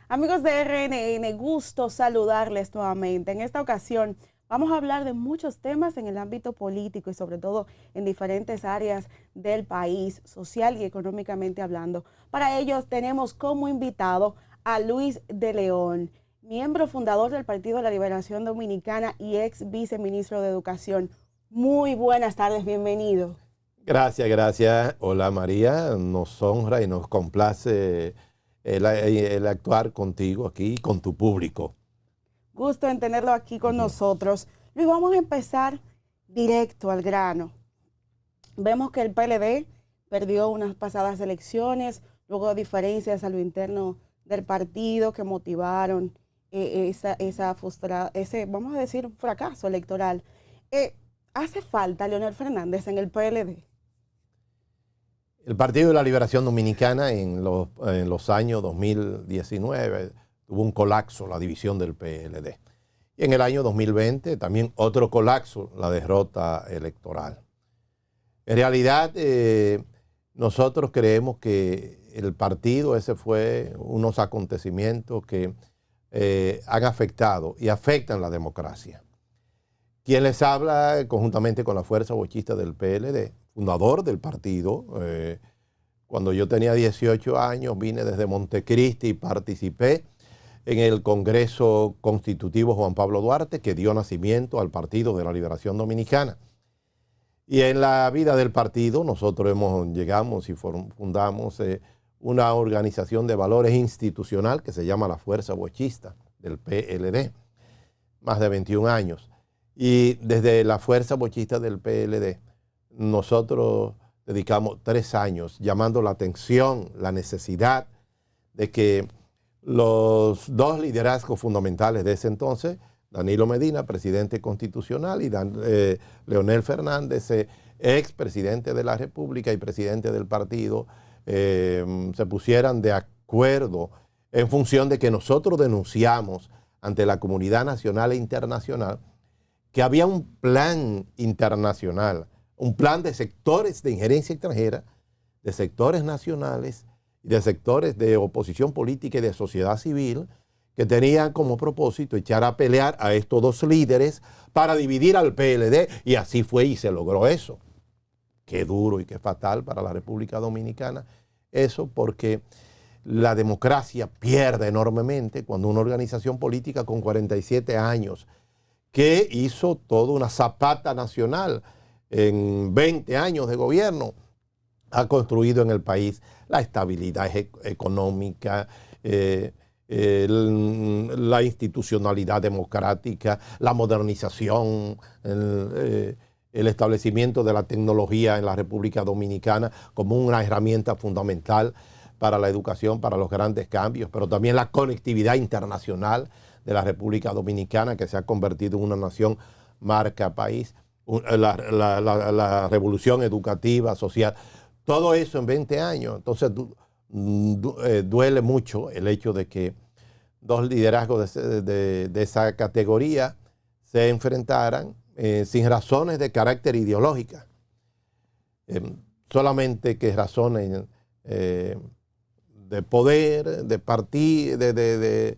Amigos de RNN, gusto saludarles nuevamente. En esta ocasión vamos a hablar de muchos temas en el ámbito político y sobre todo en diferentes áreas del país, social y económicamente hablando. Para ello tenemos como invitado a Luis de León, miembro fundador del Partido de la Liberación Dominicana y ex viceministro de Educación. Muy buenas tardes, bienvenido. Gracias. Hola María, nos honra y nos complace el actuar contigo aquí, con tu público. Gusto en tenerlo aquí con nosotros. Luis, vamos a empezar directo al grano. Vemos que el PLD perdió unas pasadas elecciones, luego diferencias a lo interno del partido que motivaron vamos a decir, un fracaso electoral. ¿Hace falta Leonel Fernández en el PLD? El Partido de la Liberación Dominicana en los años 2019 tuvo un colapso, la división del PLD. Y en el año 2020 también otro colapso, la derrota electoral. En realidad, nosotros creemos que el partido, ese fue unos acontecimientos que han afectado y afectan la democracia. Quien les habla conjuntamente con la fuerza bochista del PLD, fundador del partido. Cuando yo tenía 18 años vine desde Montecristi y participé en el Congreso Constitutivo Juan Pablo Duarte, que dio nacimiento al Partido de la Liberación Dominicana. Y en la vida del partido nosotros llegamos y fundamos una organización de valores institucional que se llama la Fuerza Bochista del PLD, más de 21 años. Y desde la Fuerza Bochista del PLD nosotros dedicamos 3 años llamando la atención, la necesidad de que los dos liderazgos fundamentales de ese entonces, Danilo Medina, presidente constitucional, y Leonel Fernández, ex presidente de la República y presidente del partido, se pusieran de acuerdo en función de que nosotros denunciamos ante la comunidad nacional e internacional que había un plan internacional, un plan de sectores de injerencia extranjera, de sectores nacionales y de sectores de oposición política y de sociedad civil que tenían como propósito echar a pelear a estos dos líderes para dividir al PLD, y así fue y se logró eso. Qué duro y qué fatal para la República Dominicana eso, porque la democracia pierde enormemente cuando una organización política con 47 años que hizo toda una zapata nacional en 20 años de gobierno, ha construido en el país la estabilidad económica, la institucionalidad democrática, la modernización, el establecimiento de la tecnología en la República Dominicana como una herramienta fundamental para la educación, para los grandes cambios, pero también la conectividad internacional de la República Dominicana, que se ha convertido en una nación marca país, la revolución educativa, social, todo eso en 20 años. Entonces duele mucho el hecho de que dos liderazgos de esa categoría se enfrentaran sin razones de carácter ideológica, solamente que razones de poder, de partido, de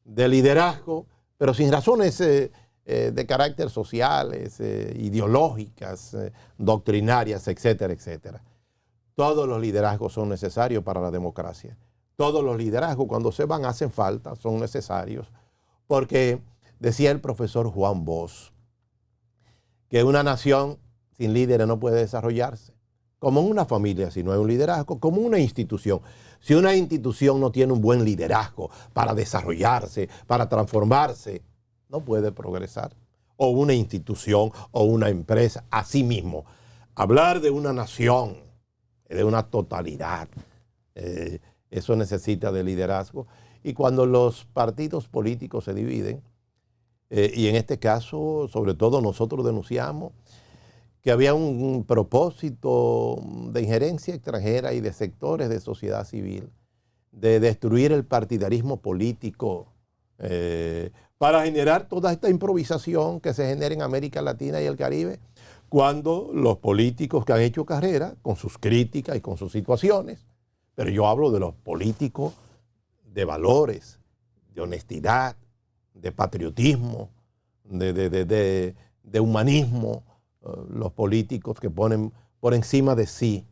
liderazgo, pero sin razones de carácter sociales, ideológicas, doctrinarias, etcétera, etcétera. Todos los liderazgos son necesarios para la democracia. Todos los liderazgos, cuando se van, hacen falta, son necesarios, porque decía el profesor Juan Bosch que una nación sin líderes no puede desarrollarse. Como una familia, si no hay un liderazgo, como una institución. Si una institución no tiene un buen liderazgo para desarrollarse, para transformarse, no puede progresar. O una institución o una empresa, así mismo. Hablar de una nación, de una totalidad, eso necesita de liderazgo. Y cuando los partidos políticos se dividen, y en este caso, sobre todo nosotros denunciamos que había un propósito de injerencia extranjera y de sectores de sociedad civil de destruir el partidarismo político para generar toda esta improvisación que se genera en América Latina y el Caribe, cuando los políticos que han hecho carrera, con sus críticas y con sus situaciones, pero yo hablo de los políticos de valores, de honestidad, de patriotismo, de humanismo, los políticos que ponen por encima de sí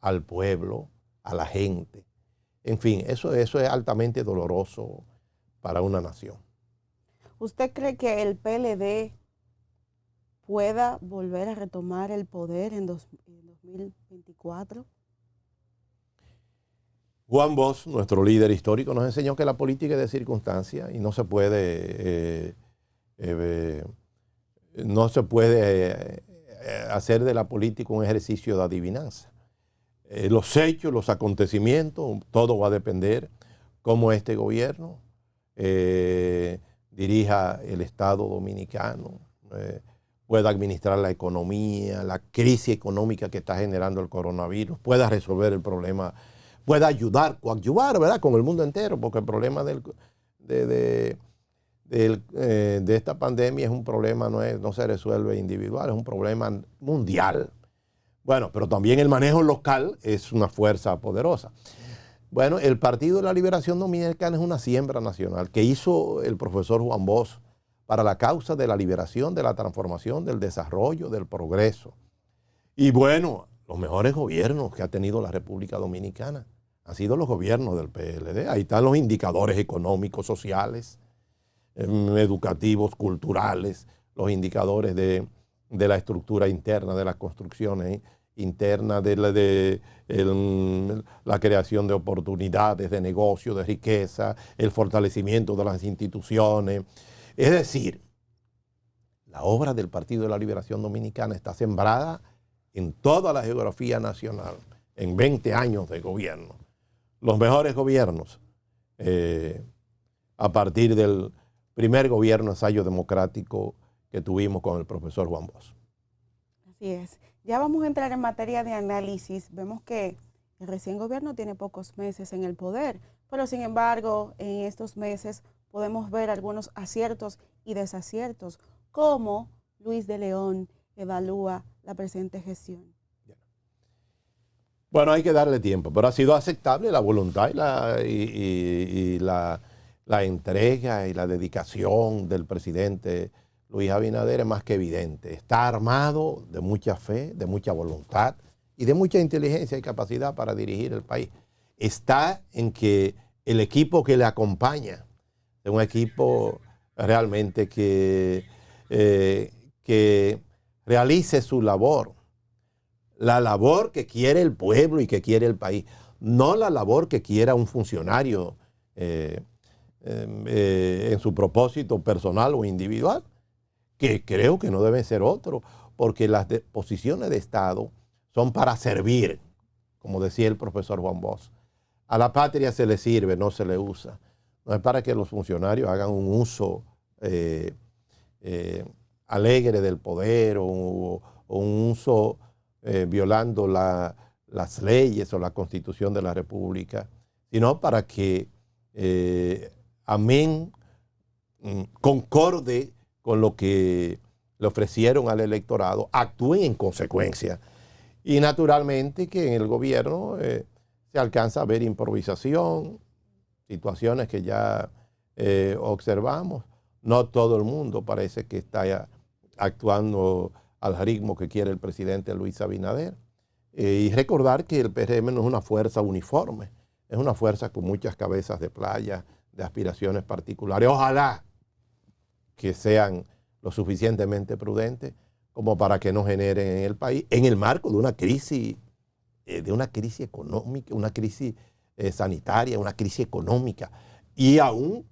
al pueblo, a la gente. En fin, eso es altamente doloroso para una nación. ¿Usted cree que el PLD pueda volver a retomar el poder en 2024? Juan Bosch, nuestro líder histórico, nos enseñó que la política es de circunstancia y no se puede hacer de la política un ejercicio de adivinanza. Los hechos, los acontecimientos, todo va a depender cómo este gobierno dirija el Estado dominicano, pueda administrar la economía, la crisis económica que está generando el coronavirus, pueda resolver el problema, pueda coadyuvar, ¿verdad?, con el mundo entero, porque el problema de esta pandemia es un problema, no se resuelve individual, es un problema mundial. Bueno, pero también el manejo local es una fuerza poderosa. Bueno, el Partido de la Liberación Dominicana es una siembra nacional que hizo el profesor Juan Bosch para la causa de la liberación, de la transformación, del desarrollo, del progreso. Y bueno, los mejores gobiernos que ha tenido la República Dominicana han sido los gobiernos del PLD. Ahí están los indicadores económicos, sociales, educativos, culturales, los indicadores de la estructura interna, de las construcciones internas, de la creación de oportunidades, de negocio, de riqueza, el fortalecimiento de las instituciones. Es decir, la obra del Partido de la Liberación Dominicana está sembrada en toda la geografía nacional, en 20 años de gobierno. Los mejores gobiernos, a partir del primer gobierno ensayo democrático que tuvimos con el profesor Juan Bosch. Así es. Ya vamos a entrar en materia de análisis. Vemos que el recién gobierno tiene pocos meses en el poder, pero sin embargo, en estos meses podemos ver algunos aciertos y desaciertos. ¿Cómo Luis de León evalúa la presente gestión? Bueno, hay que darle tiempo, pero ha sido aceptable la voluntad y la entrega y la dedicación del presidente Luis Abinader es más que evidente. Está armado de mucha fe, de mucha voluntad y de mucha inteligencia y capacidad para dirigir el país. Está en que el equipo que le acompaña es un equipo realmente que realice su labor. La labor que quiere el pueblo y que quiere el país, no la labor que quiera un funcionario en su propósito personal o individual, que creo que no deben ser otro, porque las posiciones de Estado son para servir, como decía el profesor Juan Bosch. A la patria se le sirve, no se le usa. No es para que los funcionarios hagan un uso alegre del poder o un uso violando las leyes o la Constitución de la República, sino para que concorde con lo que le ofrecieron al electorado, actúen en consecuencia. Y naturalmente que en el gobierno se alcanza a ver improvisación, situaciones que ya observamos. No todo el mundo parece que está actuando al ritmo que quiere el presidente Luis Abinader. Y recordar que el PRM no es una fuerza uniforme, es una fuerza con muchas cabezas de playa, de aspiraciones particulares. Ojalá que sean lo suficientemente prudentes como para que no generen en el país, en el marco de una crisis económica, una crisis sanitaria, una crisis económica, y aún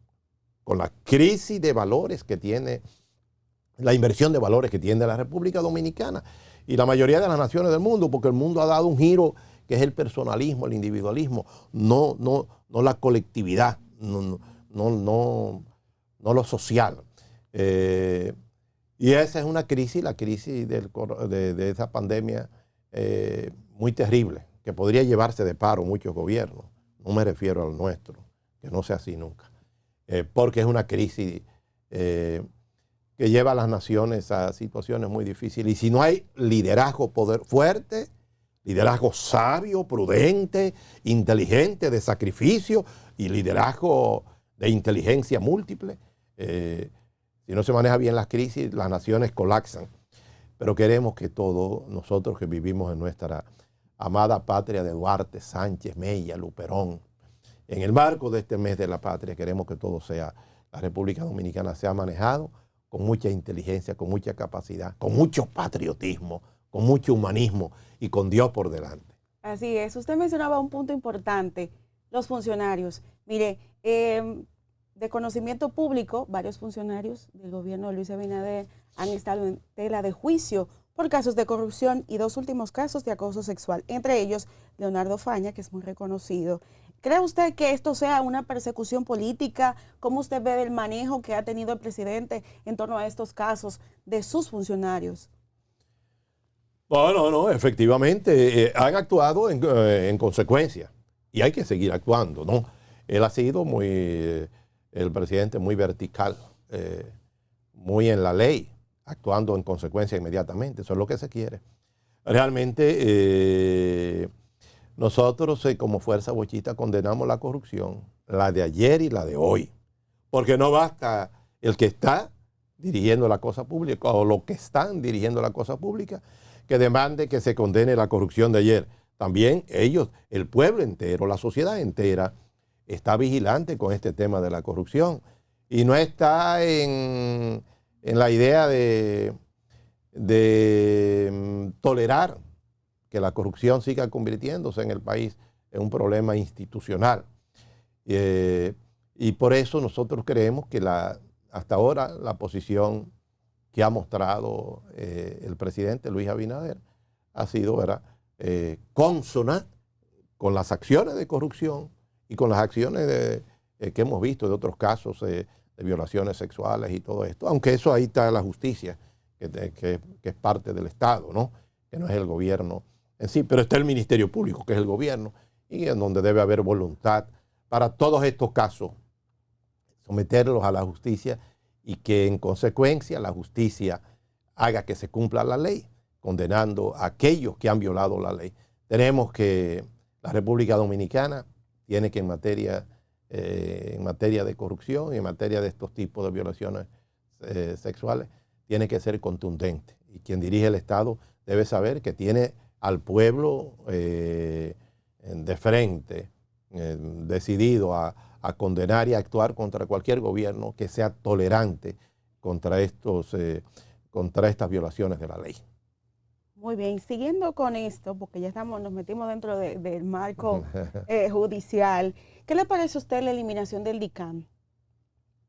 con la crisis de valores que tiene, la inversión de valores que tiene la República Dominicana y la mayoría de las naciones del mundo, porque el mundo ha dado un giro que es el personalismo, el individualismo, no la colectividad, no lo social. Y esa es una crisis, la crisis de esa pandemia muy terrible, que podría llevarse de paro muchos gobiernos. No me refiero al nuestro, que no sea así nunca. Porque es una crisis que lleva a las naciones a situaciones muy difíciles. Y si no hay liderazgo fuerte, liderazgo sabio, prudente, inteligente, de sacrificio y liderazgo de inteligencia múltiple. Si no se maneja bien las crisis, las naciones colapsan. Pero queremos que todos nosotros que vivimos en nuestra amada patria de Duarte, Sánchez, Mella, Luperón, en el marco de este mes de la patria, queremos que todo sea, la República Dominicana sea manejado con mucha inteligencia, con mucha capacidad, con mucho patriotismo, con mucho humanismo y con Dios por delante. Así es. Usted mencionaba un punto importante, los funcionarios. Mire, de conocimiento público, varios funcionarios del gobierno de Luis Abinader han estado en tela de juicio por casos de corrupción y 2 últimos casos de acoso sexual, entre ellos Leonardo Faña, que es muy reconocido. ¿Cree usted que esto sea una persecución política? ¿Cómo usted ve el manejo que ha tenido el presidente en torno a estos casos de sus funcionarios? No, efectivamente, han actuado en consecuencia y hay que seguir actuando, ¿no? Él ha sido el presidente muy vertical, muy en la ley, actuando en consecuencia inmediatamente. Eso es lo que se quiere. Realmente nosotros como Fuerza Bochista condenamos la corrupción, la de ayer y la de hoy, porque no basta el que está dirigiendo la cosa pública o los que están dirigiendo la cosa pública que demande que se condene la corrupción de ayer. También ellos, el pueblo entero, la sociedad entera, está vigilante con este tema de la corrupción y no está en la idea de tolerar que la corrupción siga convirtiéndose en el país en un problema institucional. Y por eso nosotros creemos que hasta ahora la posición que ha mostrado el presidente Luis Abinader ha sido consona con las acciones de corrupción y con las acciones que hemos visto de otros casos de violaciones sexuales y todo esto, aunque eso ahí está la justicia, que es parte del Estado, ¿no? Que no es el gobierno en sí, pero está el Ministerio Público, que es el gobierno, y en donde debe haber voluntad para todos estos casos, someterlos a la justicia y que en consecuencia la justicia haga que se cumpla la ley, condenando a aquellos que han violado la ley. Tenemos que la República Dominicana tiene que en materia de corrupción y en materia de estos tipos de violaciones sexuales, tiene que ser contundente. Y quien dirige el Estado debe saber que tiene al pueblo de frente, decidido a condenar y a actuar contra cualquier gobierno que sea tolerante contra estas violaciones de la ley. Muy bien, siguiendo con esto, porque ya nos metimos dentro del marco judicial, ¿qué le parece a usted la eliminación del DICAM?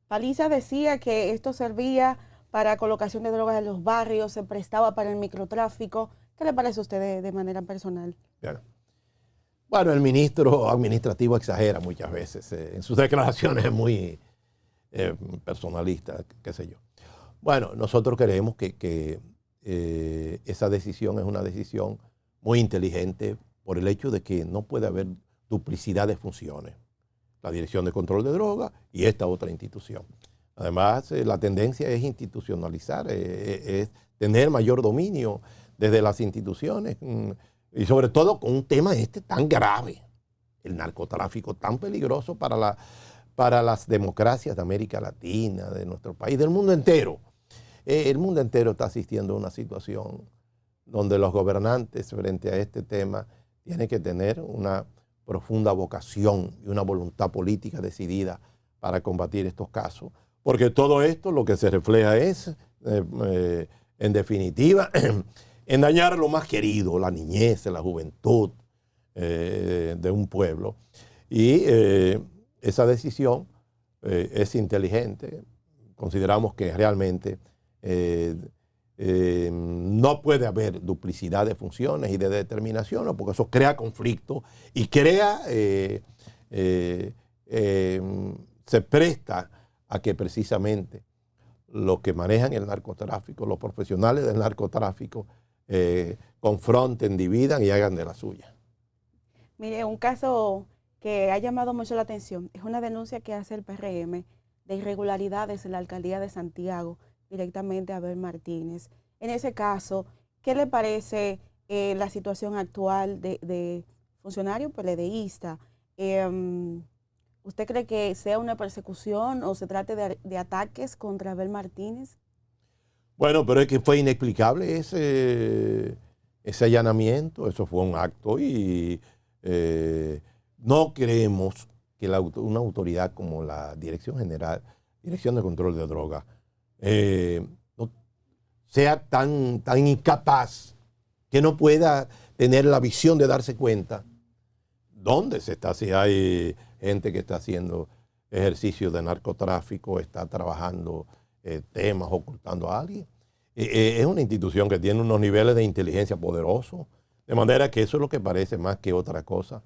Paliza decía que esto servía para colocación de drogas en los barrios, se prestaba para el microtráfico. ¿Qué le parece a usted de manera personal? Bien. Bueno, el ministro administrativo exagera muchas veces. En sus declaraciones es muy personalista, qué sé yo. Bueno, nosotros creemos que esa decisión es una decisión muy inteligente por el hecho de que no puede haber duplicidad de funciones. La Dirección de Control de Drogas y esta otra institución. Además, la tendencia es institucionalizar, es tener mayor dominio desde las instituciones y sobre todo con un tema tan grave, el narcotráfico tan peligroso para las democracias de América Latina, de nuestro país, del mundo entero. El mundo entero está asistiendo a una situación donde los gobernantes frente a este tema tienen que tener una profunda vocación y una voluntad política decidida para combatir estos casos. Porque todo esto lo que se refleja es, en definitiva, en dañar lo más querido, la niñez, la juventud de un pueblo. Y esa decisión es inteligente. Consideramos que realmente no puede haber duplicidad de funciones y de determinaciones, porque eso crea conflicto y se presta a que precisamente los que manejan el narcotráfico, los profesionales del narcotráfico, confronten, dividan y hagan de la suya. Mire, un caso que ha llamado mucho la atención es una denuncia que hace el PRM de irregularidades en la alcaldía de Santiago directamente a Abel Martínez. En ese caso, ¿qué le parece la situación actual de funcionario PLDista? ¿Usted cree que sea una persecución o se trate de ataques contra Abel Martínez? Bueno, pero es que fue inexplicable ese allanamiento, eso fue un acto y no creemos que una autoridad como la Dirección General, Dirección de Control de Drogas, no, sea tan incapaz que no pueda tener la visión de darse cuenta dónde se está, si hay gente que está haciendo ejercicio de narcotráfico, está trabajando temas, ocultando a alguien. Es una institución que tiene unos niveles de inteligencia poderosos, de manera que eso es lo que parece más que otra cosa,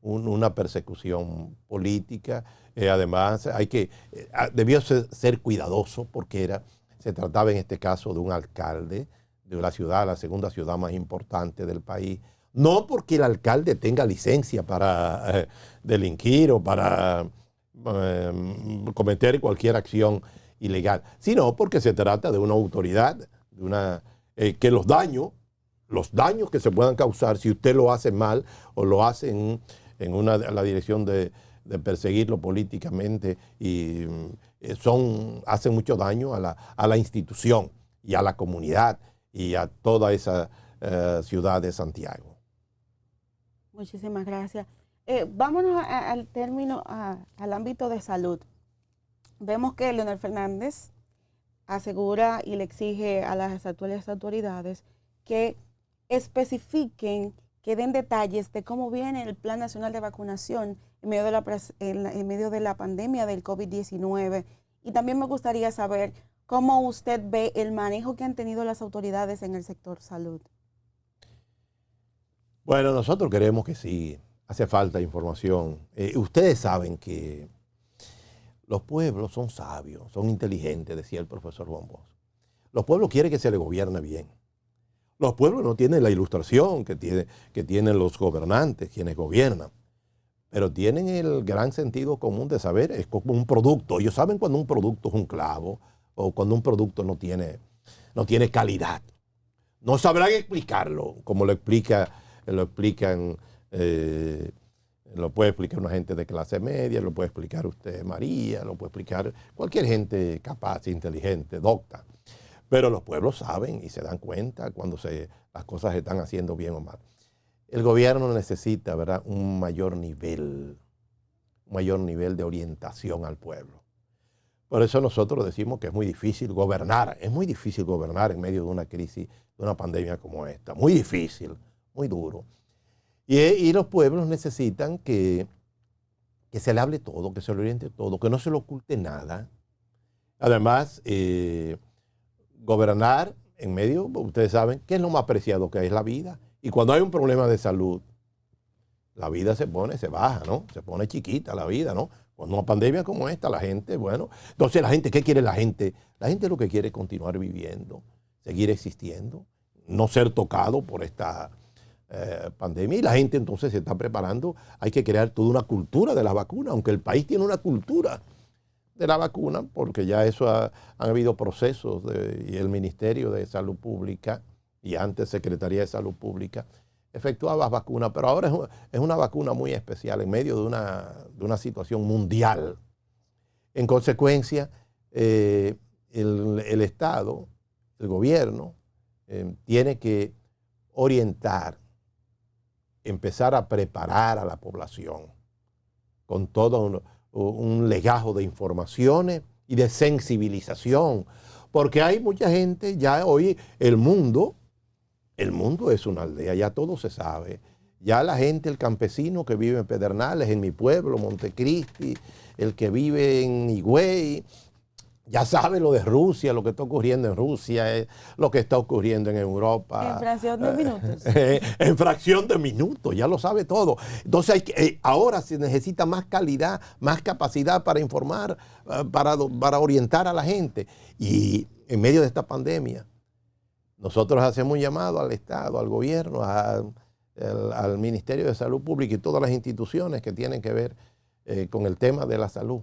una persecución política. Además, debió ser cuidadoso porque se trataba en este caso de un alcalde de la ciudad, la segunda ciudad más importante del país. No porque el alcalde tenga licencia para delinquir o para cometer cualquier acción ilegal, sino porque se trata de una autoridad, que los daños que se puedan causar si usted lo hace mal o lo hace en la dirección de perseguirlo políticamente y hacen mucho daño a la institución y a la comunidad y a toda esa ciudad de Santiago. Muchísimas gracias. Vámonos al ámbito de salud. Vemos que Leonel Fernández asegura y le exige a las actuales autoridades que especifiquen, que den detalles de cómo viene el Plan Nacional de Vacunación en medio de la pandemia del COVID-19. Y también me gustaría saber cómo usted ve el manejo que han tenido las autoridades en el sector salud. Bueno, nosotros creemos que sí, hace falta información. Ustedes saben que los pueblos son sabios, son inteligentes, decía el profesor Juan Bosch. Los pueblos quieren que se les gobierne bien. Los pueblos no tienen la ilustración que tienen los gobernantes, quienes gobiernan, pero tienen el gran sentido común de saber, es como un producto. Ellos saben cuando un producto es un clavo o cuando un producto no tiene calidad. No sabrán explicarlo, como lo puede explicar una gente de clase media, lo puede explicar usted, María, lo puede explicar cualquier gente capaz, inteligente, docta. Pero los pueblos saben y se dan cuenta cuando las cosas se están haciendo bien o mal. El gobierno necesita, ¿verdad?, un mayor nivel de orientación al pueblo. Por eso nosotros decimos que es muy difícil gobernar en medio de una crisis, de una pandemia como esta. Muy difícil, muy duro. Y los pueblos necesitan que se le hable todo, que se le oriente todo, que no se le oculte nada. Además, gobernar en medio, ustedes saben, que es lo más preciado que es la vida. Y cuando hay un problema de salud, la vida se baja, ¿no? Se pone chiquita la vida, ¿no? Cuando una pandemia como esta, la gente, bueno. Entonces, ¿qué quiere la gente? La gente lo que quiere es continuar viviendo, seguir existiendo, no ser tocado por esta pandemia, y la gente entonces se está preparando. Hay que crear toda una cultura de la vacuna, aunque el país tiene una cultura de la vacuna, porque ya han habido procesos y el Ministerio de Salud Pública y antes Secretaría de Salud Pública efectuaba vacunas, pero ahora es una vacuna muy especial en medio de una situación mundial. En consecuencia, el Estado, el gobierno, tiene que orientar, empezar a preparar a la población con todo un legajo de informaciones y de sensibilización, porque hay mucha gente, ya hoy el mundo es una aldea, ya todo se sabe. Ya la gente, el campesino que vive en Pedernales, en mi pueblo, Montecristi, el que vive en Higüey, ya sabe lo de Rusia, lo que está ocurriendo en Rusia, lo que está ocurriendo en Europa. En fracción de minutos. En fracción de minutos, ya lo sabe todo. Entonces ahora se necesita más calidad, más capacidad para informar, para orientar a la gente. Y en medio de esta pandemia, nosotros hacemos un llamado al Estado, al gobierno, al Ministerio de Salud Pública y todas las instituciones que tienen que ver con el tema de la salud,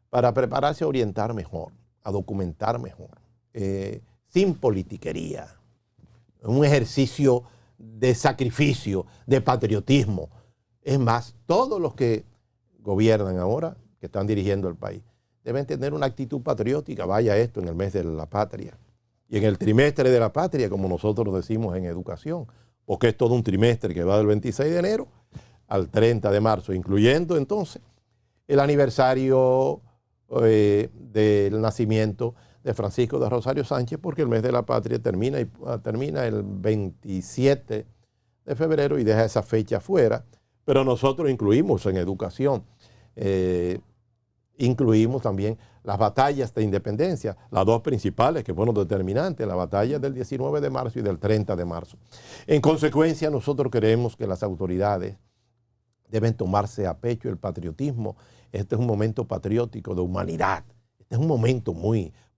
para prepararse a orientar mejor, a documentar mejor, sin politiquería, un ejercicio de sacrificio, de patriotismo. Es más, todos los que gobiernan ahora, que están dirigiendo el país, deben tener una actitud patriótica. Vaya esto en el mes de la patria y en el trimestre de la patria, como nosotros decimos en educación, porque es todo un trimestre que va del 26 de enero al 30 de marzo, incluyendo entonces el aniversario del nacimiento de Francisco de Rosario Sánchez, porque el mes de la patria termina el 27 de febrero y deja esa fecha fuera, pero nosotros incluimos en educación, incluimos también las batallas de independencia, las dos principales que fueron determinantes, la batalla del 19 de marzo y del 30 de marzo. En consecuencia, nosotros creemos que las autoridades deben tomarse a pecho el patriotismo. Este es un momento patriótico de humanidad. Este es un momento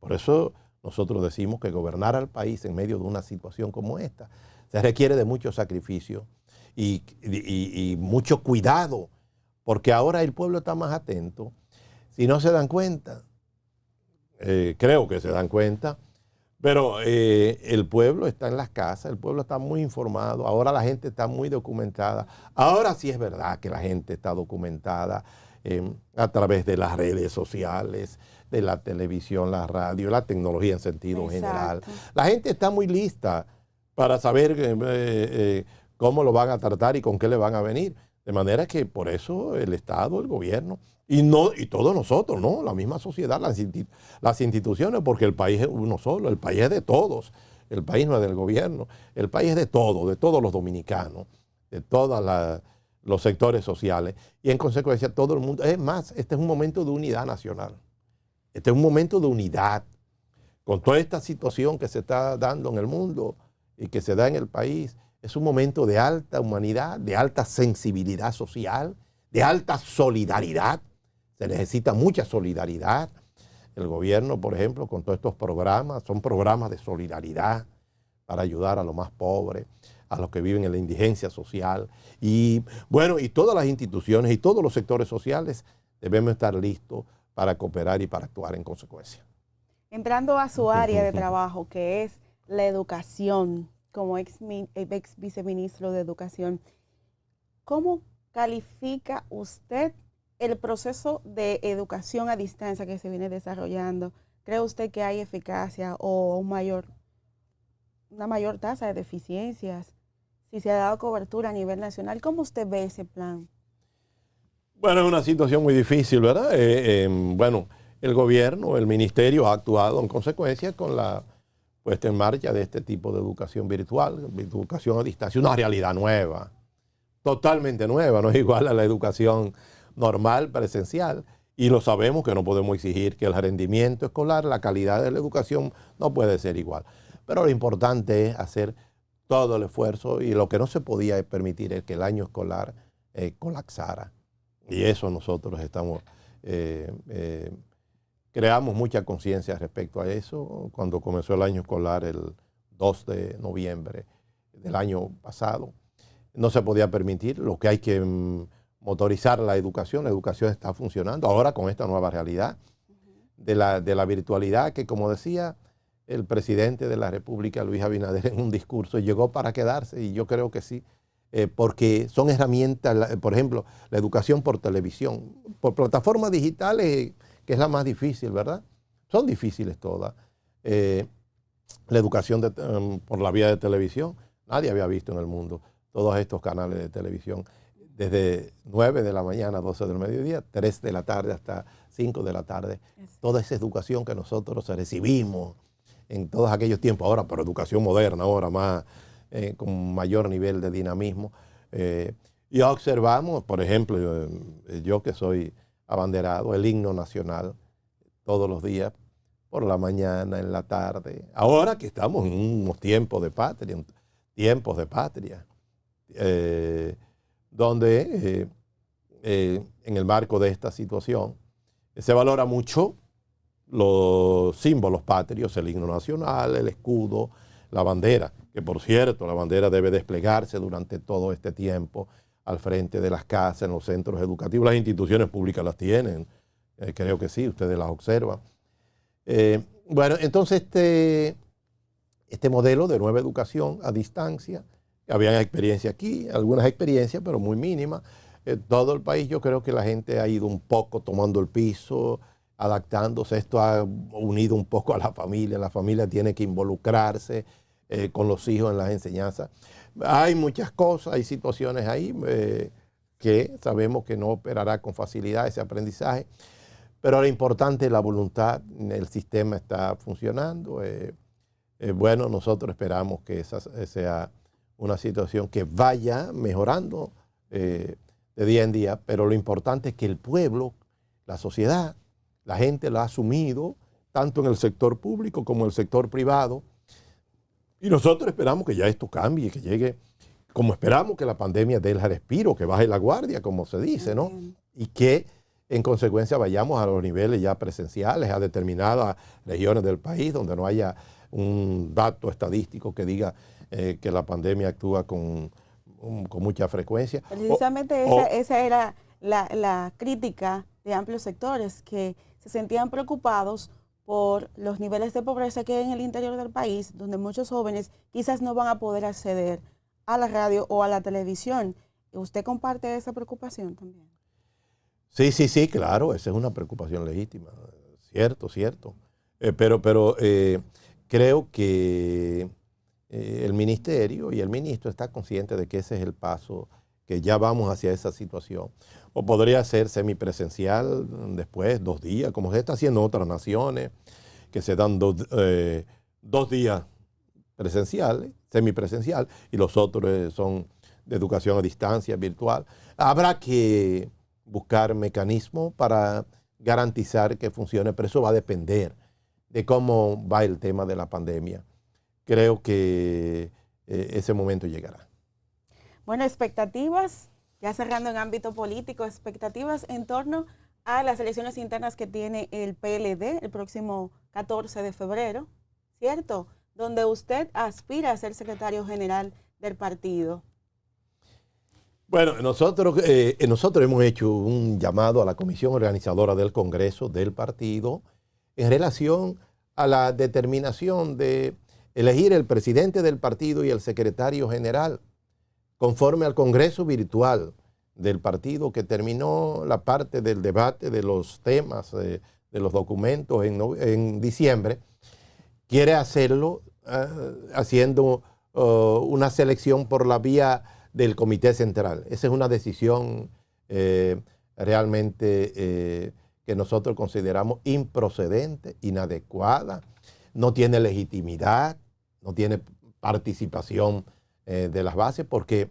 por eso nosotros decimos que gobernar al país en medio de una situación como esta se requiere de mucho sacrificio y mucho cuidado, porque ahora el pueblo está más atento. Si no se dan cuenta, creo que se dan cuenta, pero el pueblo está en las casas, el pueblo está muy informado, ahora la gente está muy documentada. Ahora sí es verdad que la gente está documentada a través de las redes sociales, de la televisión, la radio, la tecnología en sentido general. La gente está muy lista para saber cómo lo van a tratar y con qué le van a venir. De manera que por eso el Estado, el gobierno, y todos nosotros, ¿no? La misma sociedad, las instituciones, porque el país es uno solo, el país es de todos. El país no es del gobierno, el país es de todos los dominicanos, de todos los sectores sociales. Y en consecuencia todo el mundo, es más, este es un momento de unidad nacional. Este es un momento de unidad. Con toda esta situación que se está dando en el mundo y que se da en el país, es un momento de alta humanidad, de alta sensibilidad social, de alta solidaridad. Se necesita mucha solidaridad. El gobierno, por ejemplo, con todos estos programas, son programas de solidaridad para ayudar a los más pobres, a los que viven en la indigencia social. Y bueno, y todas las instituciones y todos los sectores sociales debemos estar listos para cooperar y para actuar en consecuencia. Entrando a su área de trabajo, que es la educación, como ex viceministro de Educación, ¿cómo califica usted el proceso de educación a distancia que se viene desarrollando? ¿Cree usted que hay eficacia o una mayor tasa de deficiencias? Si se ha dado cobertura a nivel nacional, ¿cómo usted ve ese plan? Bueno, es una situación muy difícil, ¿verdad? Bueno, el gobierno, el ministerio ha actuado en consecuencia con la puesta en marcha de este tipo de educación virtual, educación a distancia, una realidad nueva, totalmente nueva, no es igual a la educación normal, presencial, y lo sabemos que no podemos exigir que el rendimiento escolar, la calidad de la educación no puede ser igual. Pero lo importante es hacer todo el esfuerzo y lo que no se podía permitir es que el año escolar colapsara. Y eso nosotros creamos mucha conciencia respecto a eso cuando comenzó el año escolar el 2 de noviembre del año pasado. No se podía permitir, lo que hay que motorizar la educación está funcionando ahora con esta nueva realidad de la virtualidad que, como decía el presidente de la República, Luis Abinader, en un discurso, llegó para quedarse, y yo creo que sí, porque son herramientas, por ejemplo, la educación por televisión, por plataformas digitales, que es la más difícil, ¿verdad? Son difíciles todas. La educación por la vía de televisión, nadie había visto en el mundo todos estos canales de televisión, desde 9 de la mañana a 12 del mediodía, 3 de la tarde hasta 5 de la tarde. Toda esa educación que nosotros recibimos en todos aquellos tiempos, ahora, pero educación moderna, ahora más, con mayor nivel de dinamismo. Y observamos, por ejemplo, yo que soy abanderado, el himno nacional todos los días, por la mañana, en la tarde. Ahora que estamos en unos tiempos de patria, donde en el marco de esta situación se valora mucho los símbolos patrios, el himno nacional, el escudo, la bandera, que por cierto la bandera debe desplegarse durante todo este tiempo al frente de las casas, en los centros educativos. Las instituciones públicas las tienen, creo que sí, ustedes las observan. Bueno, entonces este modelo de nueva educación a distancia, habían experiencias aquí, algunas experiencias, pero muy mínimas. todo el país yo creo que la gente ha ido un poco tomando el piso, adaptándose. Esto ha unido un poco a la familia tiene que involucrarse con los hijos en las enseñanzas. Hay muchas cosas, hay situaciones ahí que sabemos que no operará con facilidad ese aprendizaje, pero lo importante es la voluntad, el sistema está funcionando. Bueno, nosotros esperamos que esa sea una situación que vaya mejorando de día en día, pero lo importante es que el pueblo, la sociedad, la gente lo ha asumido, tanto en el sector público como en el sector privado, y nosotros esperamos que ya esto cambie, que llegue, como esperamos que la pandemia dé el respiro, que baje la guardia, como se dice, ¿no? Y que en consecuencia vayamos a los niveles ya presenciales, a determinadas regiones del país donde no haya un dato estadístico que diga que la pandemia actúa con mucha frecuencia. Precisamente esa era la crítica de amplios sectores que se sentían preocupados por los niveles de pobreza que hay en el interior del país, donde muchos jóvenes quizás no van a poder acceder a la radio o a la televisión. ¿Usted comparte esa preocupación también? Sí, claro, esa es una preocupación legítima, cierto. Pero creo que el ministerio y el ministro está consciente de que ese es el paso, que ya vamos hacia esa situación. O podría ser semipresencial después, 2 días, como se está haciendo en otras naciones, que se dan 2 días presenciales, semipresencial, y los otros son de educación a distancia, virtual. Habrá que buscar mecanismos para garantizar que funcione, pero eso va a depender de cómo va el tema de la pandemia. Creo que ese momento llegará. Bueno, expectativas, ya cerrando en ámbito político, expectativas en torno a las elecciones internas que tiene el PLD el próximo 14 de febrero, ¿cierto? Donde usted aspira a ser secretario general del partido. Bueno, nosotros hemos hecho un llamado a la comisión organizadora del Congreso del partido en relación a la determinación de elegir el presidente del partido y el secretario general conforme al Congreso virtual del partido que terminó la parte del debate de los temas, de los documentos en diciembre. Quiere hacerlo haciendo una selección por la vía del Comité Central. Esa es una decisión realmente que nosotros consideramos improcedente, inadecuada, no tiene legitimidad, no tiene participación de las bases, porque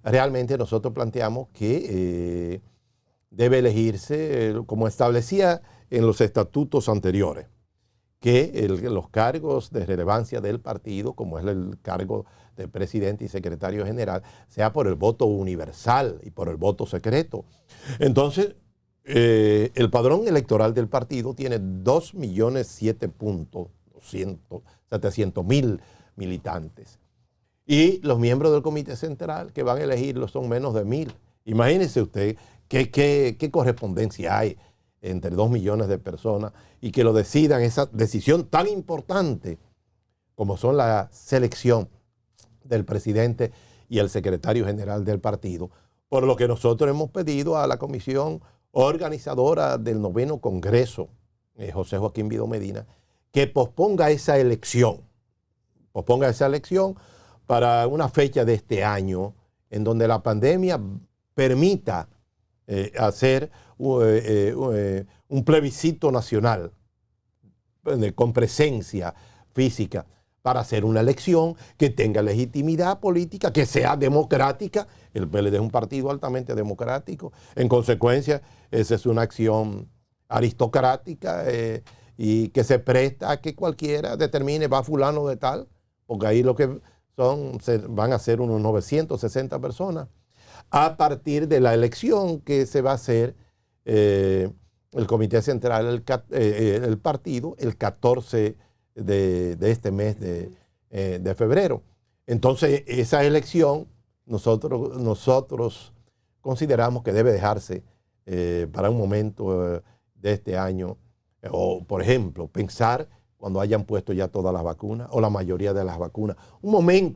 realmente nosotros planteamos que debe elegirse, como establecía en los estatutos anteriores, que los cargos de relevancia del partido, como es el cargo de presidente y secretario general, sea por el voto universal y por el voto secreto. Entonces, el padrón electoral del partido tiene 2.007.700.000 militantes. Y los miembros del Comité Central que van a elegirlo son menos de 1.000. Imagínese usted qué correspondencia hay entre 2 millones de personas y que lo decidan, esa decisión tan importante como son la selección del presidente y el secretario general del partido, por lo que nosotros hemos pedido a la comisión organizadora del 9º Congreso, José Joaquín Vido Medina, que posponga esa elección para una fecha de este año en donde la pandemia permita hacer un plebiscito nacional con presencia física para hacer una elección que tenga legitimidad política, que sea democrática. El PLD es un partido altamente democrático. En consecuencia, esa es una acción aristocrática y que se presta a que cualquiera determine, va fulano de tal, porque ahí lo que van a ser unos 960 personas, a partir de la elección que se va a hacer el Comité Central, el partido, el 14 de este mes de febrero. Entonces, esa elección nosotros consideramos que debe dejarse para un momento de este año, o por ejemplo, pensar cuando hayan puesto ya todas las vacunas o la mayoría de las vacunas.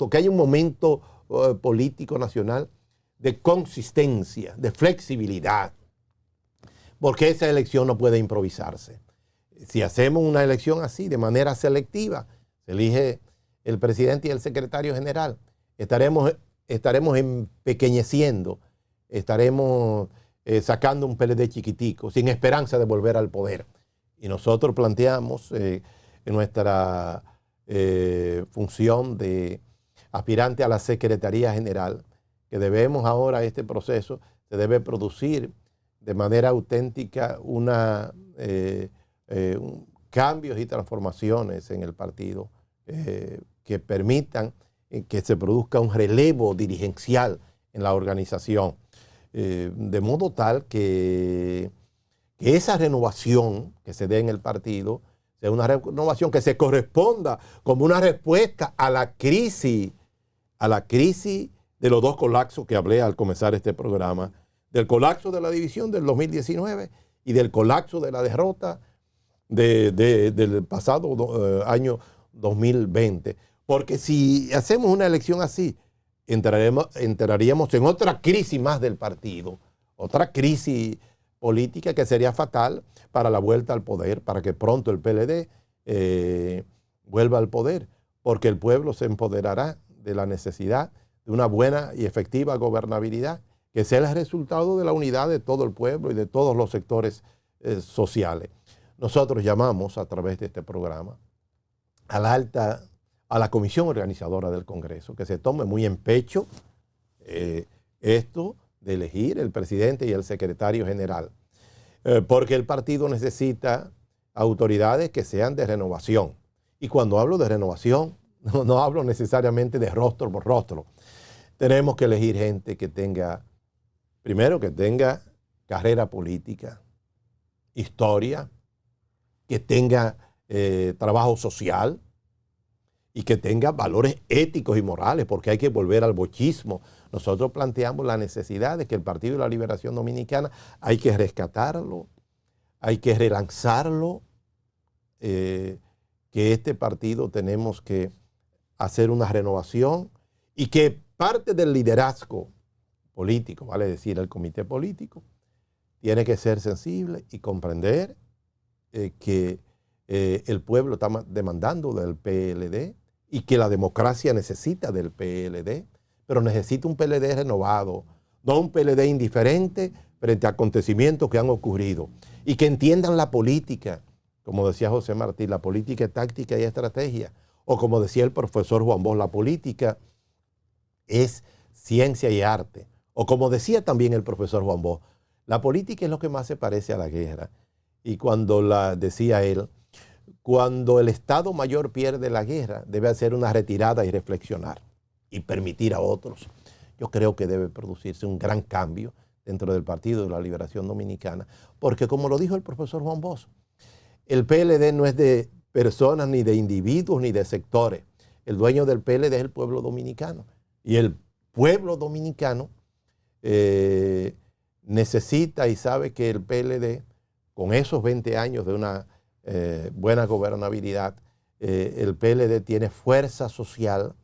Que haya un momento político nacional de consistencia, de flexibilidad, porque esa elección no puede improvisarse. Si hacemos una elección así, de manera selectiva, se elige el presidente y el secretario general, estaremos empequeñeciendo, estaremos sacando un PLD chiquitico, sin esperanza de volver al poder. Y nosotros planteamos en nuestra función de aspirante a la Secretaría General, que debemos ahora, este proceso se debe producir de manera auténtica cambios y transformaciones en el partido que permitan que se produzca un relevo dirigencial en la organización, de modo tal que esa renovación que se dé en el partido sea una renovación que se corresponda como una respuesta a la crisis de los dos colapsos que hablé al comenzar este programa, del colapso de la división del 2019 y del colapso de la derrota del pasado año 2020. Porque si hacemos una elección así, entraríamos en otra crisis más del partido, otra crisis política que sería fatal para la vuelta al poder, para que pronto el PLD vuelva al poder, porque el pueblo se empoderará de la necesidad de una buena y efectiva gobernabilidad, que sea el resultado de la unidad de todo el pueblo y de todos los sectores sociales. Nosotros llamamos a través de este programa a la comisión organizadora del Congreso, que se tome muy en pecho esto de elegir el presidente y el secretario general, porque el partido necesita autoridades que sean de renovación. Y cuando hablo de renovación, no hablo necesariamente de rostro por rostro. Tenemos que elegir gente que tenga, primero, que tenga carrera política, historia, que tenga trabajo social y que tenga valores éticos y morales, porque hay que volver al bochismo. Nosotros planteamos la necesidad de que el Partido de la Liberación Dominicana hay que rescatarlo, hay que relanzarlo, que este partido tenemos que hacer una renovación y que parte del liderazgo político, vale decir, el comité político, tiene que ser sensible y comprender que el pueblo está demandando del PLD y que la democracia necesita del PLD, pero necesita un PLD renovado, no un PLD indiferente frente a acontecimientos que han ocurrido y que entiendan la política, como decía José Martí, la política es táctica y estrategia, o como decía el profesor Juan Bosch, la política es ciencia y arte, o como decía también el profesor Juan Bosch, la política es lo que más se parece a la guerra. Y decía él, cuando el Estado Mayor pierde la guerra, debe hacer una retirada y reflexionar y permitir a otros. Yo creo que debe producirse un gran cambio dentro del Partido de la Liberación Dominicana, porque como lo dijo el profesor Juan Bosch, el PLD no es de personas, ni de individuos, ni de sectores. El dueño del PLD es el pueblo dominicano. Y el pueblo dominicano necesita y sabe que el PLD, con esos 20 años de una buena gobernabilidad, el PLD tiene fuerza social,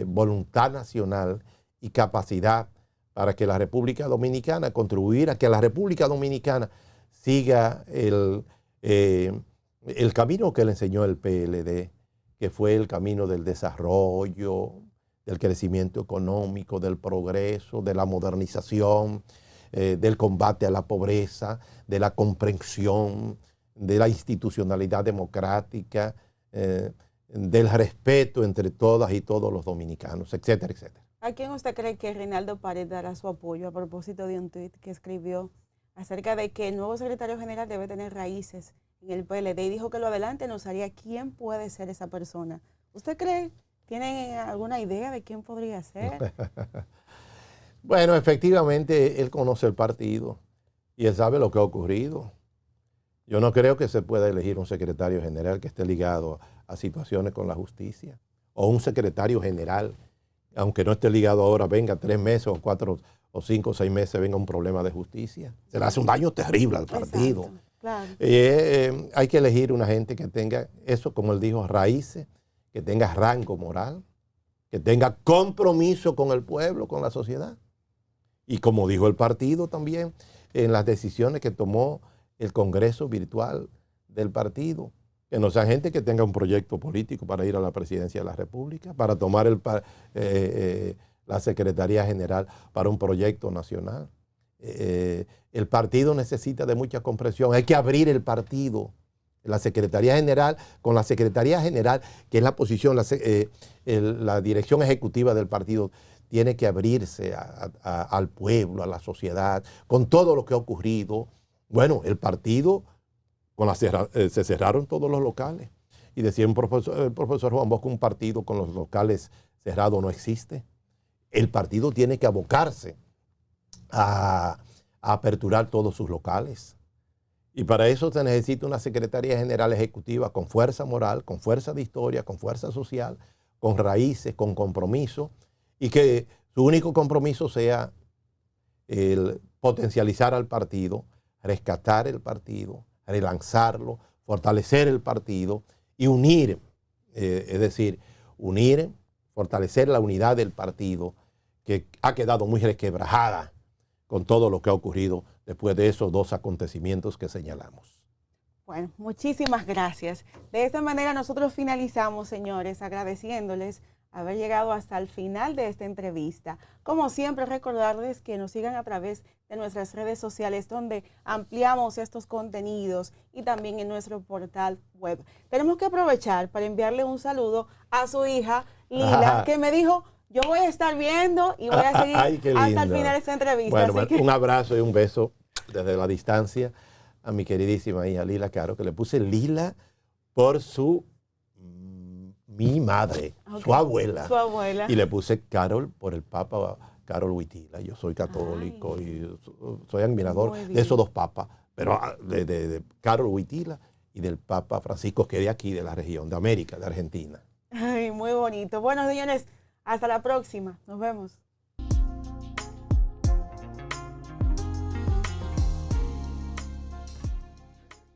voluntad nacional y capacidad para que la República Dominicana, contribuir a que la República Dominicana siga el camino que le enseñó el PLD, que fue el camino del desarrollo, del crecimiento económico, del progreso, de la modernización, del combate a la pobreza, de la comprensión, de la institucionalidad democrática, del respeto entre todas y todos los dominicanos, etcétera, etcétera. ¿A quién usted cree que Reinaldo Pared dará su apoyo a propósito de un tuit que escribió acerca de que el nuevo secretario general debe tener raíces en el PLD y dijo que lo adelante nos haría quién puede ser esa persona? ¿Usted cree? ¿Tienen alguna idea de quién podría ser? Bueno, efectivamente, él conoce el partido y él sabe lo que ha ocurrido. Yo no creo que se pueda elegir un secretario general que esté ligado a situaciones con la justicia, o un secretario general, aunque no esté ligado ahora, venga 3 meses o 4 o 5 o 6 meses, venga un problema de justicia. Se le hace un daño terrible al partido. Exacto, claro. Hay que elegir una gente que tenga eso, como él dijo, raíces, que tenga rango moral, que tenga compromiso con el pueblo, con la sociedad. Y como dijo el partido también, en las decisiones que tomó el Congreso virtual del partido, que no sea gente que tenga un proyecto político para ir a la presidencia de la República, para tomar la Secretaría General para un proyecto nacional. El partido necesita de mucha comprensión. Hay que abrir el partido, la Secretaría General, con la Secretaría General, que es la posición, la dirección ejecutiva del partido, tiene que abrirse al pueblo, a la sociedad, con todo lo que ha ocurrido. Bueno, el partido, se cerraron todos los locales. Y decía el profesor Juan Bosco, un partido con los locales cerrados no existe. El partido tiene que abocarse a aperturar todos sus locales. Y para eso se necesita una Secretaría General Ejecutiva con fuerza moral, con fuerza de historia, con fuerza social, con raíces, con compromiso, y que su único compromiso sea el potencializar al partido, rescatar el partido, relanzarlo, fortalecer el partido y unir, es decir, unir, fortalecer la unidad del partido, que ha quedado muy resquebrajada con todo lo que ha ocurrido después de esos dos acontecimientos que señalamos. Bueno, muchísimas gracias. De esta manera nosotros finalizamos, señores, agradeciéndoles haber llegado hasta el final de esta entrevista. Como siempre, recordarles que nos sigan a través de nuestras redes sociales, donde ampliamos estos contenidos, y también en nuestro portal web. Tenemos que aprovechar para enviarle un saludo a su hija Lila, que me dijo: yo voy a estar viendo y voy a seguir hasta el final de esta entrevista. Bueno, un abrazo y un beso desde la distancia a mi queridísima hija Lila Caro, que le puse Lila por mi madre, okay, su abuela. Su abuela. Y le puse Carol por el Papa Carol Wojtyla. Yo soy católico. Ay, y soy admirador de esos dos papas, pero de Carol Wojtyla y del Papa Francisco, que es de aquí, de la región, de América, de Argentina. Ay, muy bonito. Bueno, señores, hasta la próxima. Nos vemos.